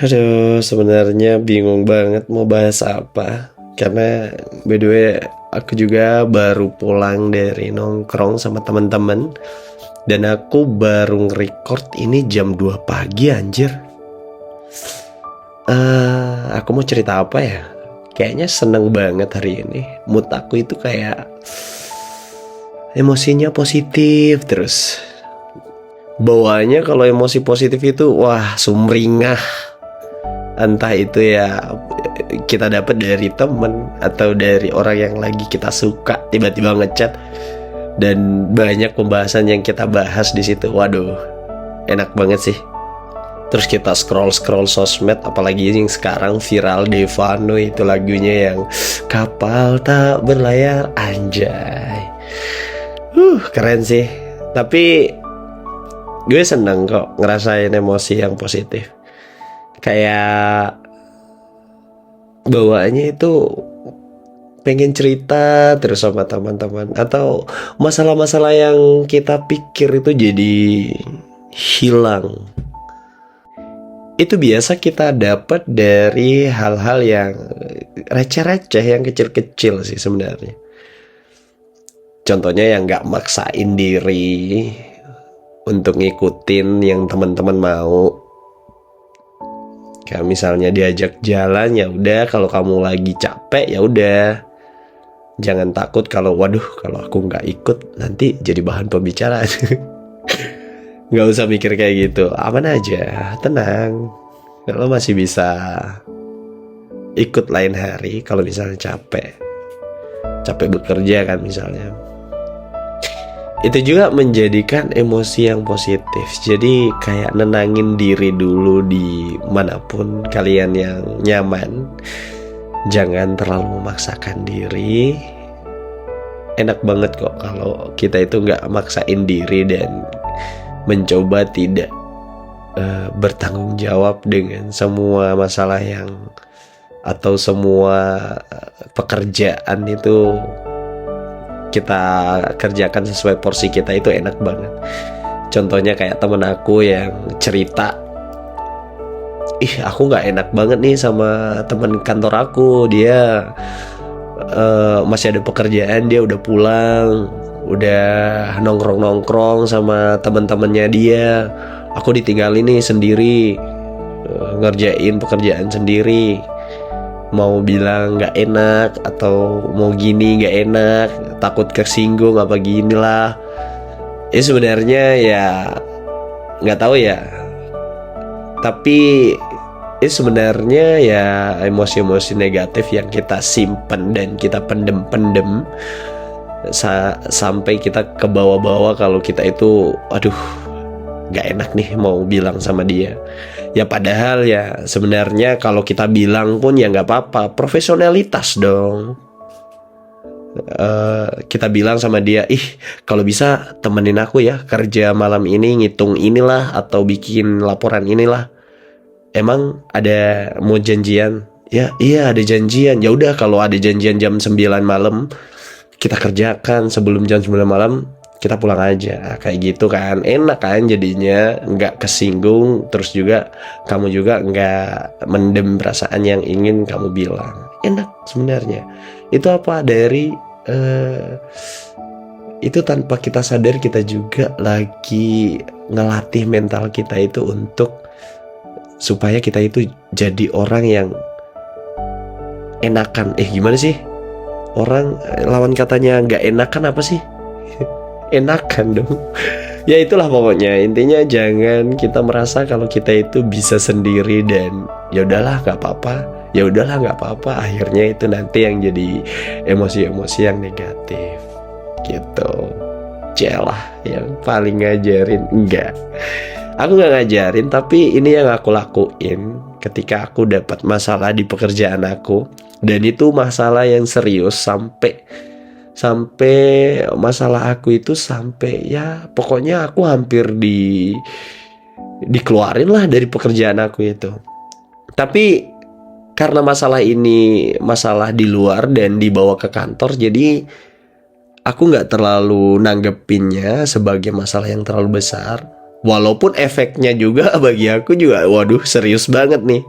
Aduh, sebenarnya bingung banget mau bahas apa. Karena by the way, aku juga baru pulang dari nongkrong sama teman-teman dan aku baru nge-record ini jam 2 pagi anjir. Aku mau cerita apa ya? Kayaknya seneng banget hari ini. Mood aku itu kayak emosinya positif terus. Bawaannya kalau emosi positif itu wah sumringah. Entah itu ya kita dapat dari temen atau dari orang yang lagi kita suka tiba-tiba ngechat dan banyak pembahasan yang kita bahas di situ. Waduh, enak banget sih. Terus kita scroll sosmed, apalagi yang sekarang viral Devano itu lagunya yang kapal tak berlayar, anjay. Keren sih. Tapi gue seneng kok ngerasain emosi yang positif. Kayak bawaannya itu pengen cerita terus sama teman-teman, atau masalah-masalah yang kita pikir itu jadi hilang. Itu biasa kita dapat dari hal-hal yang receh-receh, yang kecil-kecil sih sebenarnya. Contohnya yang gak maksain diri untuk ngikutin yang teman-teman mau. Kayak misalnya diajak jalan, ya udah kalau kamu lagi capek ya udah. Jangan takut kalau waduh kalau aku nggak ikut nanti jadi bahan pembicaraan. Nggak usah mikir kayak gitu, aman aja, tenang. Kalau masih bisa ikut lain hari kalau misalnya capek bekerja kan misalnya. Itu juga menjadikan emosi yang positif. Jadi kayak nenangin diri dulu di manapun kalian yang nyaman. Jangan terlalu memaksakan diri. Enak banget kok kalau kita itu gak maksain diri dan mencoba tidak bertanggung jawab dengan semua masalah yang atau semua pekerjaan itu kita kerjakan sesuai porsi kita. Itu enak banget. Contohnya kayak temen aku yang cerita, aku gak enak banget nih sama temen kantor aku. Dia masih ada pekerjaan, dia udah pulang, udah nongkrong sama teman-temannya dia. Aku ditinggalin nih sendiri, ngerjain pekerjaan sendiri. Mau bilang gak enak atau mau gini gak enak, takut kesinggung apa gini lah. Sebenarnya ya gak tahu ya. Tapi sebenarnya ya emosi-emosi negatif yang kita simpen dan kita pendem sampai kita ke bawah-bawah kalau kita itu aduh gak enak nih mau bilang sama dia. Ya padahal ya sebenarnya kalau kita bilang pun ya gak apa-apa, profesionalitas dong. Kita bilang sama dia, kalau bisa temenin aku ya kerja malam ini, ngitung inilah atau bikin laporan inilah. Emang ada mau janjian? Ya iya ada janjian. Ya udah kalau ada janjian jam 9 malam kita kerjakan, sebelum jam 9 malam kita pulang aja. Kayak gitu kan enak kan jadinya, nggak kesinggung. Terus juga kamu juga nggak mendem perasaan yang ingin kamu bilang. Enak sebenarnya. Itu apa dari itu tanpa kita sadar kita juga lagi ngelatih mental kita itu untuk supaya kita itu jadi orang yang enakan. Gimana sih? Orang lawan katanya nggak enakan apa sih? Enakan dong. Ya itulah pokoknya. Intinya jangan kita merasa kalau kita itu bisa sendiri dan ya udahlah nggak apa-apa. Ya udahlah nggak apa-apa. Akhirnya itu nanti yang jadi emosi-emosi yang negatif. Gitu. Celah yang paling ngajarin enggak. Aku gak ngajarin, tapi ini yang aku lakuin ketika aku dapat masalah di pekerjaan aku. Dan itu masalah yang serius sampai masalah aku itu sampai ya pokoknya aku hampir dikeluarin lah dari pekerjaan aku itu. Tapi karena masalah ini masalah di luar dan dibawa ke kantor, jadi aku gak terlalu nanggepinnya sebagai masalah yang terlalu besar. Walaupun efeknya juga bagi aku juga waduh serius banget nih.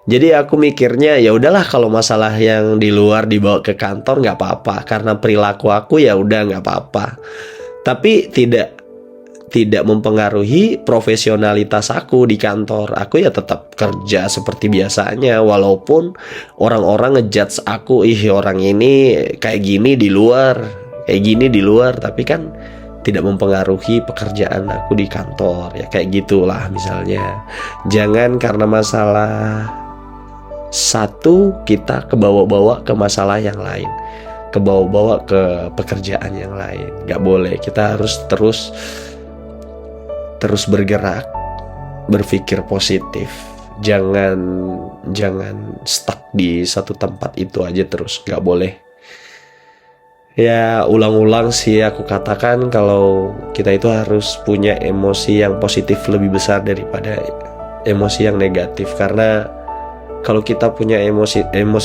Jadi aku mikirnya ya udahlah, kalau masalah yang di luar dibawa ke kantor nggak apa-apa, karena perilaku aku ya udah nggak apa-apa. Tapi tidak mempengaruhi profesionalitas aku di kantor. Aku ya tetap kerja seperti biasanya, walaupun orang-orang ngejudge aku, ih orang ini kayak gini di luar, kayak gini di luar, tapi kan tidak mempengaruhi pekerjaan aku di kantor. Ya kayak gitulah misalnya. Jangan karena masalah satu kita kebawa-bawa ke masalah yang lain, kebawa-bawa ke pekerjaan yang lain. Gak boleh. Kita harus terus bergerak, berpikir positif. Jangan stuck di satu tempat itu aja terus, gak boleh. Ya ulang-ulang sih aku katakan kalau kita itu harus punya emosi yang positif lebih besar daripada emosi yang negatif. Karena kalau kita punya emosi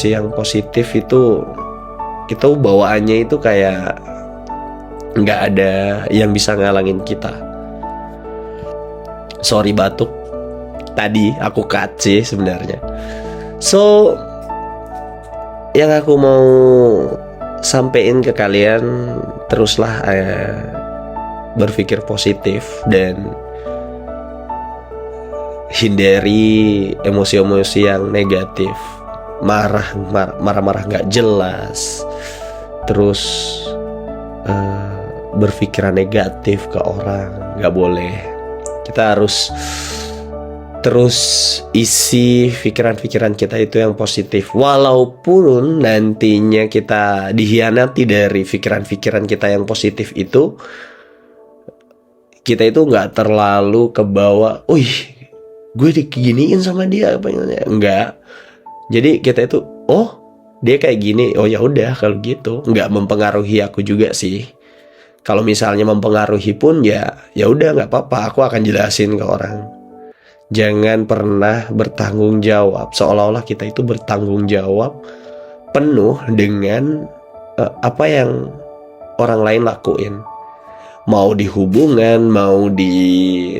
yang positif itu, kita bawaannya itu kayak nggak ada yang bisa ngalangin kita. Sorry batuk, tadi aku cut sih sebenarnya. So yang aku mau sampein ke kalian, teruslah berpikir positif dan hindari emosi-emosi yang negatif. Marah-marah nggak jelas, terus berpikiran negatif ke orang, nggak boleh. Kita harus terus isi pikiran-pikiran kita itu yang positif. Walaupun nantinya kita dikhianati dari pikiran-pikiran kita yang positif itu, kita itu nggak terlalu kebawa, gue diginiin sama dia apa namanya, enggak. Jadi kita itu, dia kayak gini, ya udah kalau gitu, nggak mempengaruhi aku juga sih. Kalau misalnya mempengaruhi pun ya udah nggak apa-apa, aku akan jelasin ke orang. Jangan pernah bertanggung jawab, seolah-olah kita itu bertanggung jawab penuh dengan apa yang orang lain lakuin. Mau di hubungan, mau di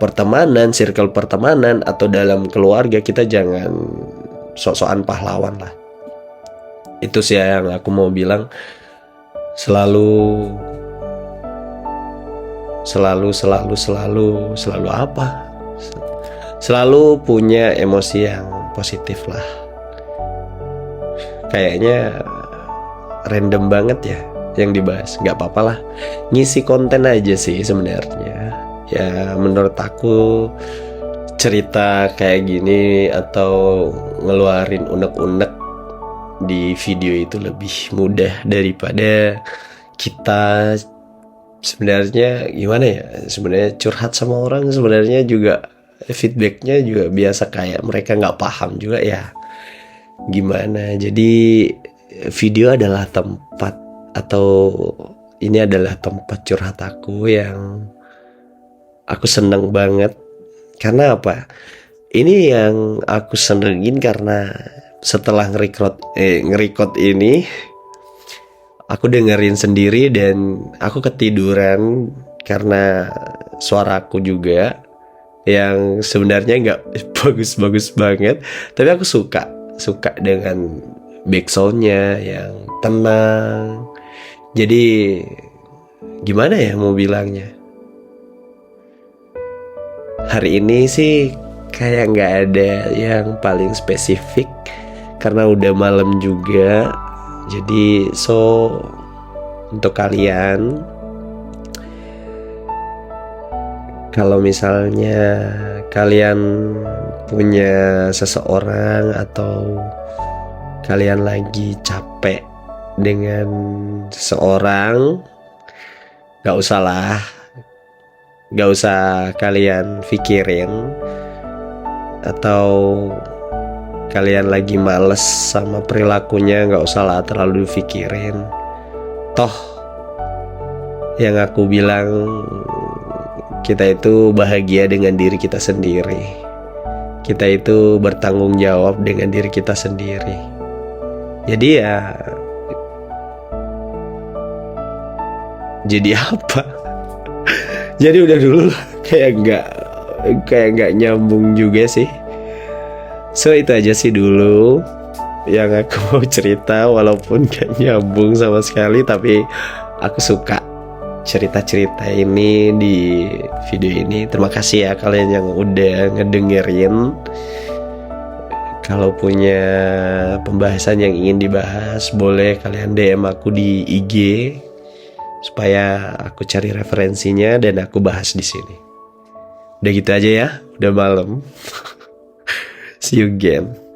pertemanan, circle pertemanan, atau dalam keluarga, kita jangan sok-sokan pahlawan lah. Itu sih yang aku mau bilang. Selalu apa? Selalu punya emosi yang positif lah. Kayaknya random banget ya yang dibahas, nggak apa-apa lah, ngisi konten aja sih sebenarnya. Ya menurut aku cerita kayak gini atau ngeluarin unek-unek di video itu lebih mudah daripada kita sebenarnya gimana ya, sebenarnya curhat sama orang. Sebenarnya juga feedbacknya juga biasa kayak mereka nggak paham juga ya gimana. Jadi video adalah tempat, atau ini adalah tempat curhat aku yang aku seneng banget. Karena apa? Ini yang aku senengin karena setelah nge-record ini, aku dengerin sendiri dan aku ketiduran karena suaraku juga yang sebenarnya nggak bagus-bagus banget, tapi aku suka dengan backsoundnya yang tenang. Jadi gimana ya mau bilangnya, hari ini sih kayak nggak ada yang paling spesifik karena udah malam juga. Jadi untuk kalian, kalau misalnya kalian punya seseorang atau kalian lagi capek dengan seseorang, gak usah kalian pikirin. Atau kalian lagi males sama perilakunya, gak usah lah terlalu dipikirin. Toh yang aku bilang, kita itu bahagia dengan diri kita sendiri. Kita itu bertanggung jawab dengan diri kita sendiri. Jadi ya, jadi apa? Jadi udah dulu lah, kayak nggak nyambung juga sih. So itu aja sih dulu yang aku mau cerita, walaupun gak nyambung sama sekali, tapi aku suka cerita-cerita ini di video ini. Terima kasih ya kalian yang udah ngedengerin. Kalau punya pembahasan yang ingin dibahas, boleh kalian DM aku di IG supaya aku cari referensinya dan aku bahas di sini. Udah gitu aja ya, udah malam. See you again.